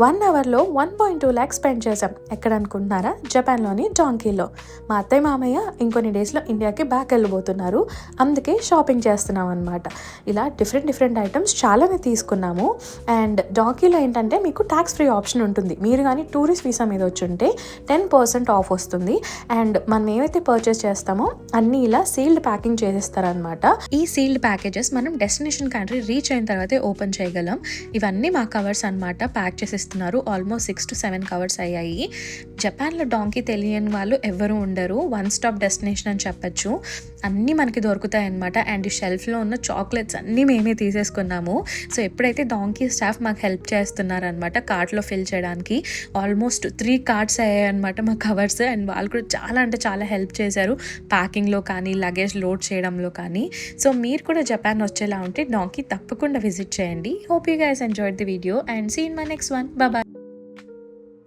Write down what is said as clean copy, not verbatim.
1 అవర్లో 1.2 లాక్స్ స్పెండ్ చేసాం. ఎక్కడ అనుకుంటున్నారా? జపాన్లోని డాంకీలో. మా అత్తయ్య మామయ్య ఇంకొన్ని డేస్లో ఇండియాకి బ్యాక్ వెళ్ళిపోతున్నారు. అందుకే షాపింగ్ చేస్తున్నాం అనమాట. ఇలా డిఫరెంట్ ఐటమ్స్ చాలానే తీసుకున్నాము. అండ్ డాంకీలో ఏంటంటే మీకు ట్యాక్స్ ఫ్రీ ఆప్షన్ ఉంటుంది. మీరు కానీ టూరిస్ట్ వీసా మీద వచ్చుంటే 10% ఆఫ్ వస్తుంది. అండ్ మనం ఏవైతే పర్చేస్ చేస్తామో అన్నీ ఇలా సీల్డ్ ప్యాకింగ్ చేసేస్తారనమాట. ఈ సీల్డ్ ప్యాకేజెస్ మనం డెస్టినేషన్ కంట్రీ రీచ్ అయిన తర్వాతే ఓపెన్ చేయగలం. ఇవన్నీ మా కవర్స్ అనమాట. ప్యాక్ చేసి ఆల్మోస్ట్ 6 to 7 కవర్స్ అయ్యాయి. జపాన్లో డాంకీ తెలియని వాళ్ళు ఎవరు ఉండరు. 1 స్టాప్ డెస్టినేషన్ అని చెప్పచ్చు. అన్నీ మనకి దొరుకుతాయి అనమాట. అండ్ ఈ షెల్ఫ్లో ఉన్న చాక్లెట్స్ అన్నీ మేమే తీసేసుకున్నాము. సో ఎప్పుడైతే డాంకీ స్టాఫ్ మాకు హెల్ప్ చేస్తున్నారనమాట కార్ట్లో ఫిల్ చేయడానికి. ఆల్మోస్ట్ 3 కార్ట్స్ అయ్యాయి అనమాట మా కవర్స్. అండ్ వాళ్ళు కూడా చాలా అంటే చాలా హెల్ప్ చేశారు ప్యాకింగ్లో కానీ లగేజ్ లోడ్ చేయడంలో కానీ. సో మీరు కూడా జపాన్ వచ్చేలా ఉంటే డాంకీ తప్పకుండా విజిట్ చేయండి. Hope you guys enjoyed the video and see in my next one. Bye bye.